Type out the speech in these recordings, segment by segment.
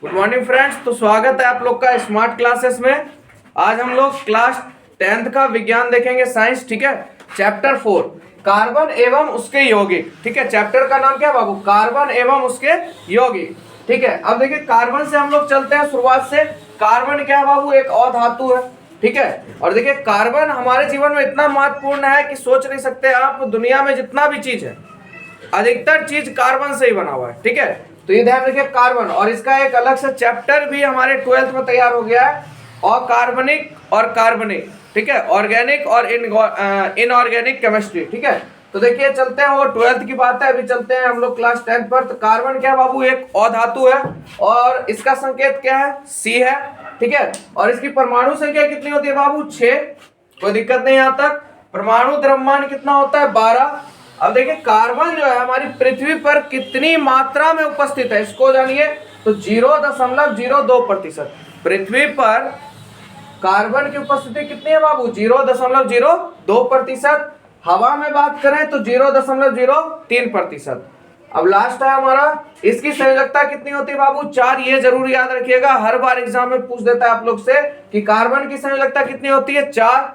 Good morning friends. तो स्वागत है आप लोग का स्मार्ट क्लासेस में। आज हम लोग क्लास 10th का विज्ञान देखेंगे, साइंस। ठीक है, चैप्टर 4 कार्बन एवं उसके यौगिक। ठीक है, चैप्टर का नाम क्या है बाबू? कार्बन एवं उसके यौगिक। ठीक है, अब देखिए कार्बन से हम लोग चलते हैं शुरुआत से। कार्बन क्या है बाबू? एक अधातु है। ठीक है, और देखिए कार्बन हमारे जीवन में इतना महत्वपूर्ण है कि सोच नहीं सकते आप। दुनिया में जितना भी चीज है, अधिकतर चीज कार्बन से ही बना हुआ है। ठीक है, तो ये ध्यान रखिए कार्बन, और इसका एक अलग से चैप्टर भी हमारे 12th में तैयार हो गया है, अकार्बनिक और कार्बनिक। ठीक है, ऑर्गेनिक और इनऑर्गेनिक केमिस्ट्री। ठीक है, तो देखिए चलते हैं, वो 12th की बात है। अभी चलते हैं हम लोग क्लास 10 पर। तो कार्बन क्या बाबू? एक अधातु है और इसका संकेत क्या है? सी है। ठीक है, और इसकी परमाणु संख्या कितनी होती है बाबू? 6। कोई दिक्कत नहीं यहाँ तक। परमाणु द्रव्यमान कितना होता है? 12। अब देखिए कार्बन जो है हमारी पृथ्वी पर कितनी मात्रा में उपस्थित है, इसको जानिए। तो 0.02% पृथ्वी पर कार्बन की उपस्थिति कितनी है बाबू? 0.02%। हवा में बात करें तो 0.03%। अब लास्ट है हमारा, इसकी संयोजकता कितनी होती है बाबू? 4। ये जरूर याद रखिएगा, हर बार एग्जाम में पूछ देता है आप लोग से कि कार्बन की संयोजकता कितनी होती है? 4।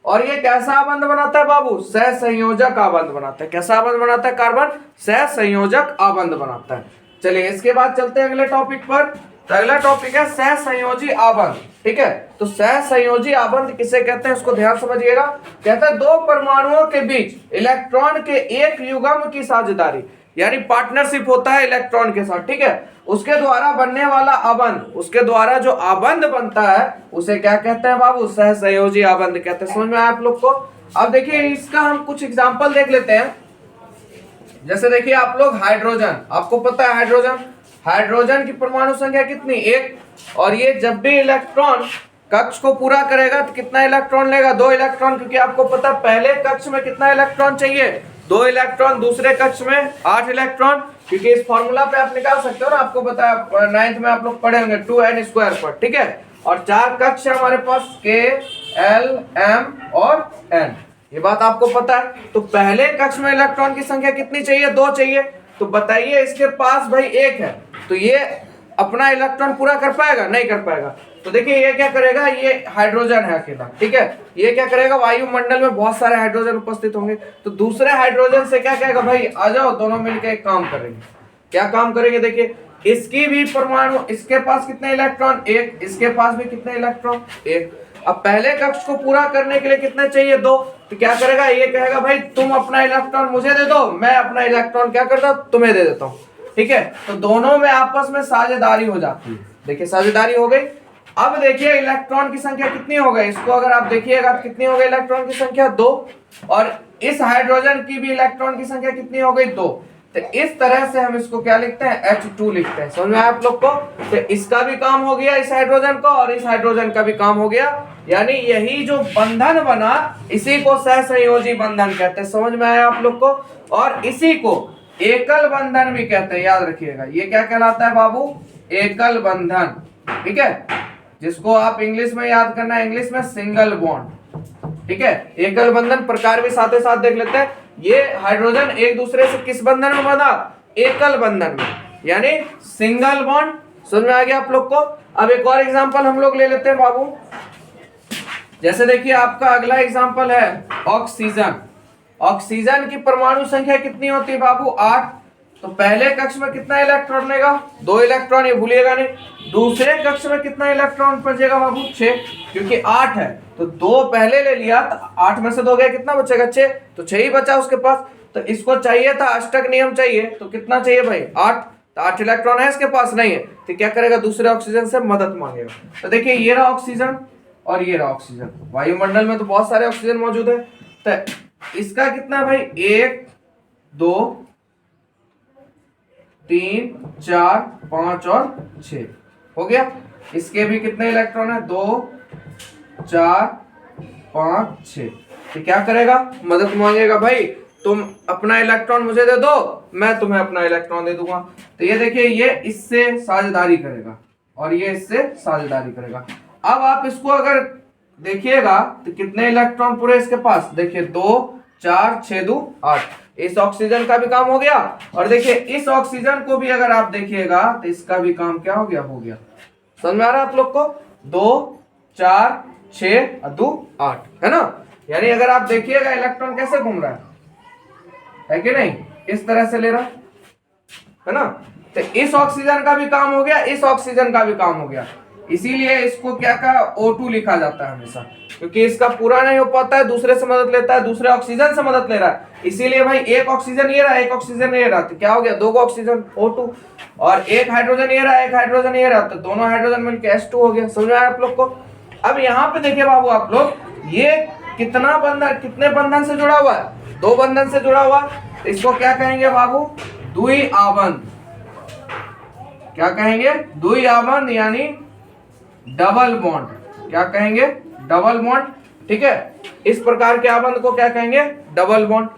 और ये कैसा आबंध बनाता है बाबू? सहसंयोजक आबंध बनाता है। कैसा आबंध बनाता है कार्बन? सहसंयोजक आबंध बनाता है। चलिए इसके बाद चलते हैं अगले टॉपिक पर। तो अगला टॉपिक है सहसंयोजी आबंध। ठीक है, तो सहसंयोजी आबंध किसे कहते हैं, उसको ध्यान समझिएगा। कहते हैं दो परमाणुओं के बीच इलेक्ट्रॉन के एक युग्म की साझेदारी, यानी पार्टनरशिप होता है इलेक्ट्रॉन के साथ। ठीक है, उसके द्वारा बनने वाला आबंध, उसके द्वारा जो आबंध बनता है उसे क्या कहते हैं बाबू? सहसंयोजी आबंध कहते हैं। समझ में आया आप लोग को? अब देखिए इसका हम कुछ एग्जांपल देख लेते हैं। जैसे देखिए आप लोग हाइड्रोजन, आपको पता है हाइड्रोजन की परमाणु संख्या कितनी? 1। और ये जब भी इलेक्ट्रॉन कक्ष को पूरा करेगा तो कितना इलेक्ट्रॉन लेगा? 2 इलेक्ट्रॉन, क्योंकि आपको पता है पहले कक्ष में कितना इलेक्ट्रॉन चाहिए? 2 इलेक्ट्रॉन। दूसरे कक्ष में 8 इलेक्ट्रॉन, क्योंकि इस फॉर्मूला पे आप निकाल सकते हो ना, आपको पता है 9th में आप लोग पढ़े होंगे 2n² पर। ठीक है, और 4 कक्ष है हमारे पास, K, L, M और N। ये बात आपको पता है। तो पहले कक्ष में इलेक्ट्रॉन की संख्या कितनी चाहिए? 2 चाहिए। तो बताइए इसके पास भाई 1 है, तो ये अपना इलेक्ट्रॉन पूरा कर पाएगा? नहीं कर पाएगा। तो देखिए ये क्या करेगा, ये हाइड्रोजन है अकेला। ठीक है, ये क्या करेगा, वायुमंडल में बहुत सारे हाइड्रोजन उपस्थित होंगे, तो दूसरे हाइड्रोजन से क्या कहेगा, भाई आ जाओ, दोनों मिलकर एक काम करेंगे। क्या काम करेंगे? देखिए इसकी भी परमाणु, इसके पास कितने इलेक्ट्रॉन? 1। इसके पास भी कितने इलेक्ट्रॉन? 1। अब पहले कक्ष को पूरा करने के लिए कितना चाहिए? 2। तो क्या करेगा, ये कहेगा भाई तुम अपना इलेक्ट्रॉन मुझे दे दो, मैं अपना इलेक्ट्रॉन क्या करता हूं? तुम्हें दे देता हूं। ठीक है, तो दोनों में आपस में साझेदारी हो जाती है। देखिए साझेदारी हो गई। अब देखिए इलेक्ट्रॉन की संख्या कितनी हो गई, इसको अगर आप देखिएगा कितनी हो गई इलेक्ट्रॉन की संख्या? 2। और इस हाइड्रोजन की भी इलेक्ट्रॉन की संख्या कितनी हो गई? 2। तो इस तरह से हम इसको क्या लिखते हैं? H2 लिखते हैं। समझ में आया आप लोग को? तो इसका भी काम हो गया इस हाइड्रोजन का, और इस हाइड्रोजन का भी काम हो गया। यानी यही जो बंधन बना, इसी को सहसंयोजी बंधन कहते हैं। समझ में आया आप लोग को? और इसी को एकल बंधन भी कहते हैं, याद रखिएगा। ये क्या कहलाता है बाबू? एकल बंधन। ठीक है, जिसको आप इंग्लिश में याद करना है, इंग्लिश में सिंगल बॉन्ड। ठीक है, एकल बंधन प्रकार भी साथ ही साथ देख लेते हैं। ये हाइड्रोजन एक दूसरे से किस बंधन में बंधा? एकल बंधन में, यानी सिंगल बॉन्ड। समझ में आ गया आप लोग को? अब एक और एग्जांपल हम लोग ले लेते हैं बाबू। जैसे देखिए आपका अगला एग्जांपल है ऑक्सीजन। ऑक्सीजन की परमाणु संख्या कितनी होती है बाबू? 8। तो पहले कक्ष में कितना इलेक्ट्रॉन लेगा? 2 इलेक्ट्रॉन, ये भूलिएगा नहीं। दूसरे कक्ष में कितना इलेक्ट्रॉन बचेगा बाबू? 6, क्योंकि 8 है तो 2 पहले ले लिया, तो 8 में से 2 गया, कितना बचेगा? 6। तो 6 ही बचा उसके पास। तो इसको चाहिए था अष्टक नियम चाहिए, तो कितना चाहिए भाई? 8। तो 8 इलेक्ट्रॉन है, इसके पास नहीं है, तो क्या करेगा? दूसरे ऑक्सीजन से मदद मांगेगा। तो देखिए ये रहा ऑक्सीजन और ये रहा ऑक्सीजन। वायुमंडल में तो बहुत सारे ऑक्सीजन मौजूद है। तो इसका कितना भाई? 1, 2, 3, 4, 5 और 6 हो गया। इसके भी कितने इलेक्ट्रॉन है? 2, 4, 5, 6। तो क्या करेगा? मदद मांगेगा, भाई तुम अपना इलेक्ट्रॉन मुझे दे दो, मैं तुम्हें अपना इलेक्ट्रॉन दे दूंगा। तो ये देखिए ये इससे साझेदारी करेगा और ये इससे साझेदारी करेगा। अब आप इसको अगर देखिएगा तो कितने इलेक्ट्रॉन पूरे इसके पास? देखिए 2, 4, 6, 2, 8। इस ऑक्सीजन का भी काम हो गया, और देखिए इस ऑक्सीजन को भी अगर आप देखिएगा तो इसका भी काम क्या हो गया। समझ में आ रहा है आप लोग को? 2 4 6 और 2 8 है ना। यानी अगर आप देखिएगा इलेक्ट्रॉन कैसे घूम रहा है कि नहीं, इस तरह से ले रहा है ना। तो इस ऑक्सीजन का भी काम हो गया, इस ऑक्सीजन का भी काम हो गया, इसीलिए इसको क्या कहा, O2 लिखा जाता है हमेशा, क्योंकि इसका पूरा नहीं हो पाता है, दूसरे से मदद लेता है, दूसरे ऑक्सीजन से मदद ले रहा है, इसीलिए भाई एक ऑक्सीजन ये रहा, एक ऑक्सीजन ये रहा, तो क्या हो गया, 2 ऑक्सीजन O2, और एक हाइड्रोजन ये रहा, एक हाइड्रोजन ये रहा, तो दोनों हाइड्रोजन मिलकर H2 हो गया। समझ में आया आप लोग को? अब यहाँ पे देखिए बाबू आप लोग, ये कितना बंधन, कितने बंधन से जुड़ा हुआ है, 2 बंधन से जुड़ा हुआ, इसको क्या कहेंगे बाबू, द्वि आबंध। क्या कहेंगे, द्वि आबंध यानी डबल बॉन्ड। क्या कहेंगे, डबल बॉन्ड। ठीक है, इस प्रकार के आबंध को क्या कहेंगे, डबल बॉन्ड।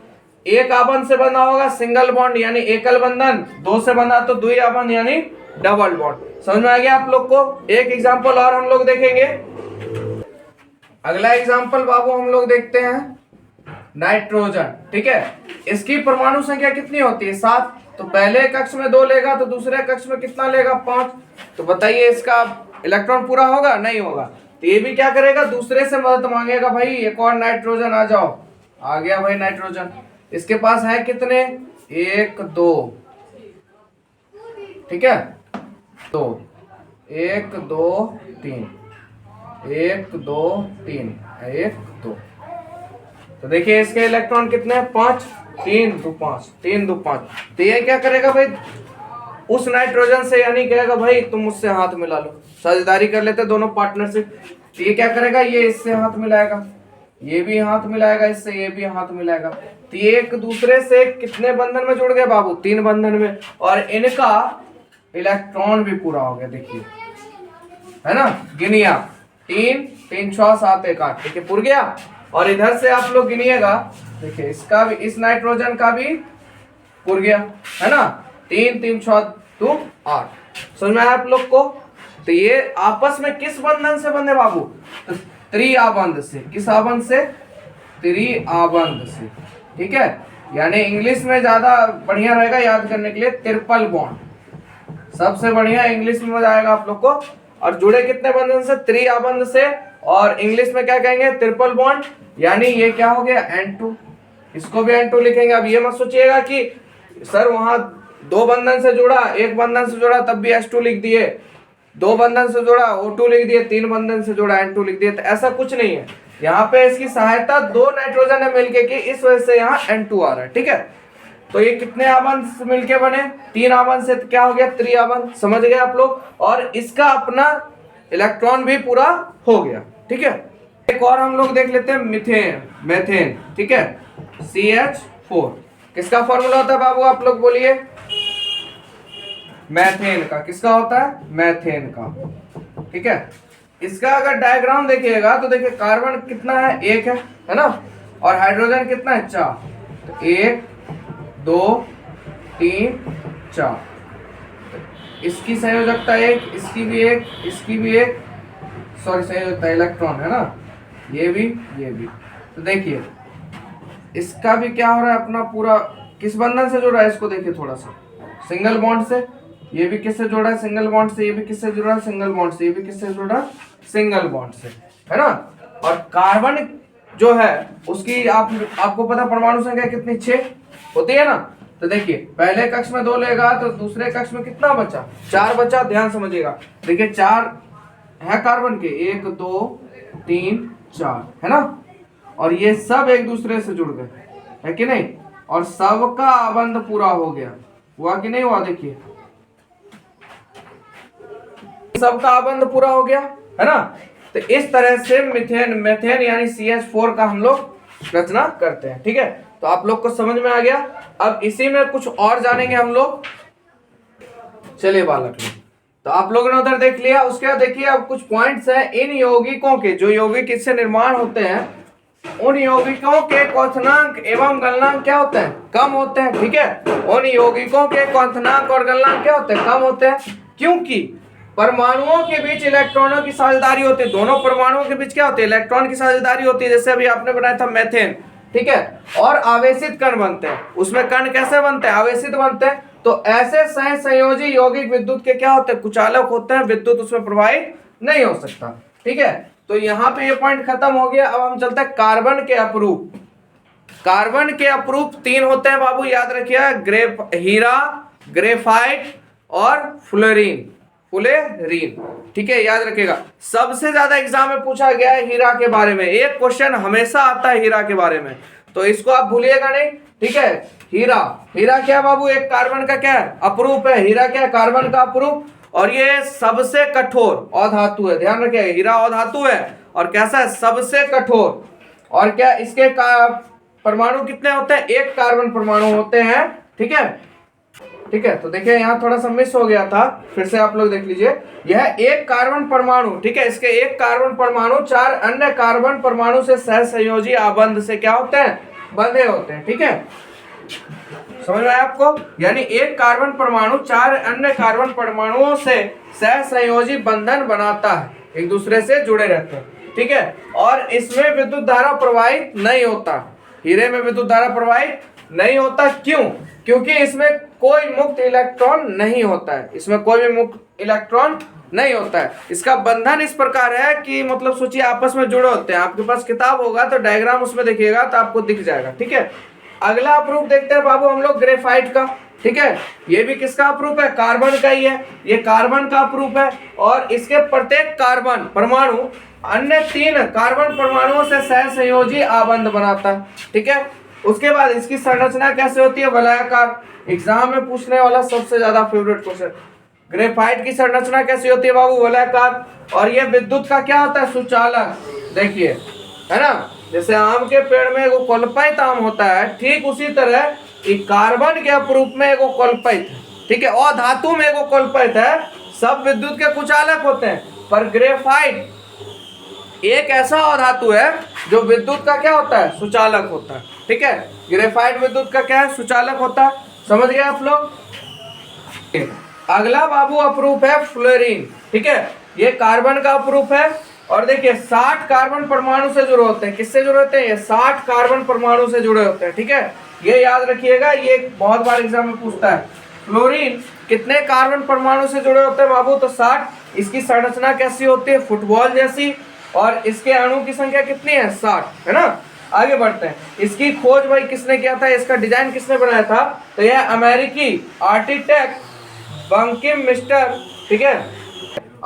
एक आबंध से बना होगा सिंगल बॉन्ड यानी एकल बंधन, 2 से बना तो द्वि आबंध यानी डबल बॉन्ड। समझ में आ गया आप लोग को? एक एग्जांपल और हम लोग देखेंगे। अगला एग्जांपल बाबू हम लोग देखते हैं नाइट्रोजन। ठीक है, इसकी परमाणु संख्या कितनी होती है, 7। तो पहले कक्ष में 2 लेगा तो दूसरे कक्ष में कितना लेगा, 5। तो बताइए इसका इलेक्ट्रॉन पूरा होगा, नहीं होगा। तो ये भी क्या करेगा, दूसरे से मदद मांगेगा, भाई एक और नाइट्रोजन आ जाओ। आ गया भाई नाइट्रोजन। इसके पास है कितने, 1 2, ठीक है, 2 1 2 3 1 2 3 1 2। तो देखिए इसके इलेक्ट्रॉन कितने हैं, 5, 3 2 5 3 2 5। तो ये क्या करेगा भाई, उस नाइट्रोजन से यानी कहेगा भाई तुम मुझसे हाथ मिला लो, साझेदारी कर लेते दोनों पार्टनरशिप। तो ये क्या करेगा, ये इससे हाथ मिलाएगा, ये भी हाथ मिलाएगा इससे, ये भी हाथ मिलाएगा। तो ये एक दूसरे से कितने बंधन में जुड़ गए बाबू, 3 बंधन में, और इनका इलेक्ट्रॉन भी पूरा हो गया। देखिए है ना, गिनिए आप, 3 3 6 7 1 8, ठीक है, पुर गया। और इधर से आप लोग गिनिएगा, देखिए इसका भी, इस नाइट्रोजन का भी पुर गया, है ना, 3 3 6 2 8। समझ में आया आप लोग को? तो ये आपस में किस बंधन से बंधे बाबू, तो त्रिआबंध से। किस आबंध से, त्रिआबंध से। ठीक है, यानी इंग्लिश में ज्यादा बढ़िया रहेगा याद करने के लिए, ट्रिपल बॉन्ड सबसे बढ़िया इंग्लिश में मजा आएगा आप लोग को। और जुड़े कितने बंधन से, त्रिआबंध से, और इंग्लिश में क्या कहेंगे, ट्रिपल बॉन्ड। यानी ये क्या हो गया, N2, इसको भी N2 लिखेंगे। अब ये मत सोचिएगा कि सर वहां 2 बंधन से जुड़ा, 1 बंधन से जुड़ा तब भी H2 लिख दिए, 2 बंधन से जुड़ा O2 लिख दिए, 3 बंधन से जुड़ा N2 लिख दिए। तो ऐसा कुछ नहीं है, यहाँ पे इसकी सहायता 2 नाइट्रोजन है मिलके की, इस वजह से यहाँ N2 आ रहा है। ठीक है, तो ये कितने आबंध से मिलके बने, 3 आबंध से, तो क्या हो गया, त्रिआबंध। समझ गए आप लोग? और इसका अपना इलेक्ट्रॉन भी पूरा हो गया। ठीक है, एक और हम लोग देख लेते हैं, मीथेन, मेथेन। ठीक है, CH4 किसका फॉर्मूला होता है बाबू, आप लोग बोलिए, मैथेन का। किसका होता है, मैथेन का। ठीक है, इसका अगर डायग्राम देखिएगा तो देखिए कार्बन कितना है, 1 है ना, और हाइड्रोजन कितना है, 4। तो 1 2 3 4, इसकी संयोजकता 1, इसकी भी 1, इसकी भी 1, सॉरी संयोजकता इलेक्ट्रॉन है ना, ये भी ये भी। तो देखिए इसका भी क्या हो रहा है, अपना पूरा किस बंधन से जुड़ा है, इसको देखिए थोड़ा सा, सिंगल बॉन्ड से। ये भी किससे जुड़ा है, सिंगल बॉन्ड से। ये भी किससे जुड़ा है, सिंगल बॉन्ड से। ये भी किससे जुड़ा, सिंगल बॉन्ड से, है ना। और कार्बन जो है उसकी आपको पता परमाणु संख्या कितनी, 6 होती है ना। तो देखिए पहले कक्ष में 2 लेगा तो दूसरे कक्ष में कितना बचा, 4 बचा। ध्यान समझिएगा, देखिए 4 है कार्बन के, 1 2 3 4, है ना। और ये सब एक दूसरे से जुड़ गए, है कि नहीं, और सबका आबंध पूरा हो गया। हुआ कि नहीं हुआ, देखिए सबका आबंध पूरा हो गया, है ना। तो इस तरह से मेथेन यानी CH4 का हम लोग रचना करते हैं। ठीक है, तो आप लोग को समझ में आ गया। अब इसी में कुछ और जानेंगे हम लोग। चलिए बालक, तो आप लोगों ने उधर देख लिया। उसके बाद देखिए अब कुछ पॉइंट्स हैं इन यौगिकों के, जो यौगिक इससे निर्माण होते हैं, उन यौगिकों के क्वथनांक एवं गलनांक क्या होते हैं, कम होते हैं। ठीक है, उन यौगिकों के क्वथनांक और गलनांक क्या होते हैं, कम होते हैं, क्योंकि परमाणुओं के बीच इलेक्ट्रॉनों की साझेदारी होती है। दोनों परमाणुओं के बीच क्या होती है, इलेक्ट्रॉन की साझेदारी होती है। जैसे अभी आपने बनाया था मेथेन, ठीक है, और आवेशित कण बनते हैं। उसमें कण कैसे बनते हैं? आवेशित बनते हैं। तो ऐसे सहसंयोजी यौगिक विद्युत के क्या होते हैं? कुचालक होते हैं, विद्युत उसमें प्रवाहित नहीं हो सकता। ठीक है, तो यहाँ पे ये पॉइंट खत्म हो गया। अब हम चलते हैं कार्बन के अपरूप। कार्बन के अपरूप 3 होते हैं बाबू, याद रखिए, हीरा, ग्रेफाइट और फ्लोरीन। ठीक है, याद रखिएगा। सबसे ज्यादा एग्जाम में पूछा गया है हीरा के बारे में, एक क्वेश्चन हमेशा आता है हीरा के बारे में, तो इसको आप भूलिएगा नहीं। ठीक है, हीरा क्या बाबू? एक कार्बन का क्या है? अपरूप है। हीरा क्या है? कार्बन का अपरूप, और ये सबसे कठोर अधातु है। ध्यान रखिए, हीरा अधातु है और कैसा है? सबसे कठोर। और क्या इसके परमाणु कितने होते हैं? 1 कार्बन परमाणु होते हैं। ठीक है, तो देखिए यहाँ थोड़ा सा मिस हो गया था, फिर से आप लोग देख लीजिए। यह 1 कार्बन परमाणु, ठीक है, इसके 1 कार्बन परमाणु 4 अन्य कार्बन परमाणु से सहसंयोजी आबंध से क्या होते हैं? बंधे होते हैं। ठीक है, समझ में आया आपको? यानी 1 कार्बन परमाणु 4 अन्य कार्बन परमाणुओं से सहसंयोजी बंधन बनाता है, एक दूसरे से जुड़े रहते हैं। ठीक है, और इसमें विद्युत धारा प्रवाहित नहीं होता। हीरे में विद्युत धारा प्रवाहित नहीं होता। क्यों? क्योंकि इसमें कोई मुक्त इलेक्ट्रॉन नहीं होता है। इसमें कोई भी मुक्त इलेक्ट्रॉन नहीं होता है। इसका बंधन इस प्रकार है कि मतलब सोचिए आपस में जुड़े होते हैं। आपके पास किताब होगा तो डायग्राम उसमें देखिएगा तो आपको दिख जाएगा। ठीक है, अगला अप्रूप देखते हैं बाबू हम लोग ग्रेफाइट का। ठीक है, ये भी किसका अप्रूप है? कार्बन का ही है। ये कार्बन का अप्रूप है और इसके प्रत्येक कार्बन परमाणु अन्य 3 कार्बन परमाणुओं से सहसंयोजी आबंध बनाता है। ठीक है, उसके बाद इसकी संरचना कैसे होती है? वलयाकार। एग्जाम में पूछने वाला सबसे ज्यादा फेवरेट क्वेश्चन। ग्रेफाइट की संरचना कैसी होती है बाबू? वलयाकार। और ये विद्युत का क्या होता है? सुचालक। देखिए, है ना, जैसे आम के पेड़ में एगो कॉलपाइट आम होता है, ठीक उसी तरह कार्बन के अपरूप में एगो कॉलपाइट है। ठीक है, और धातु में एगो कॉलपाइट है। सब विद्युत के कुचालक होते हैं, पर ग्रेफाइट एक ऐसा अधातु है जो विद्युत का क्या होता है? सुचालक होता है। ठीक है, ग्रेफाइट विद्युत का क्या है? सुचालक होता है। समझ गए आप लोग? अगला बाबू अपरूप है फ्लोरीन। ठीक है, ये कार्बन का अपरूप है और देखिए 60 कार्बन परमाणु से जुड़े होते हैं। किससे जुड़े होते हैं? ये 60 कार्बन परमाणु से जुड़े होते हैं। ठीक है, ये याद रखिएगा, ये बहुत बार एग्जाम में पूछता है। फ्लोरीन कितने कार्बन परमाणु से जुड़े होते हैं बाबू? तो 60। इसकी संरचना कैसी होती है? फुटबॉल जैसी। और इसके अणु की संख्या कितनी है? 60, है ना। आगे बढ़ते हैं। इसकी खोज भाई किसने किया था? इसका डिजाइन किसने बनाया था? तो यह अमेरिकी आर्किटेक्ट बकिमिस्टर, ठीक है,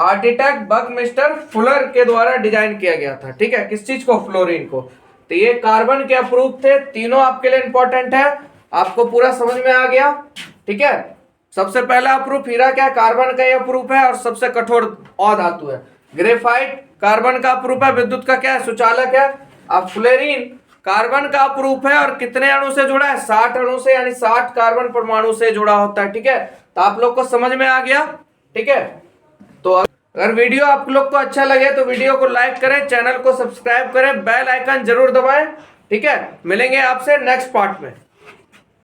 आर्किटेक्ट बकिमिस्टर फुलर के द्वारा डिजाइन किया गया था। ठीक है, किस चीज को? फ्लोरीन को। तो ये कार्बन के अपरूप थे। तीनों आपके लिए इंपॉर्टेंट है, आपको पूरा समझ में आ गया। ठीक है, सबसे पहला अपरूप हीरा क्या है? कार्बन का ये अपरूप है और सबसे कठोर अधातु है। ग्रेफाइट कार्बन का अपरूप है, विद्युत का क्या है? सुचालक है। अब फ्लोरीन कार्बन का अपरूप है और कितने अणु से जुड़ा है? 60 अणु से, यानी 60 कार्बन परमाणु से जुड़ा होता है। ठीक है, तो आप लोग को समझ में आ गया। ठीक है, तो अगर वीडियो आप लोग को अच्छा लगे तो वीडियो को लाइक करें, चैनल को सब्सक्राइब करें, बेल आइकन जरूर दबाएं। ठीक है, मिलेंगे आपसे नेक्स्ट पार्ट में।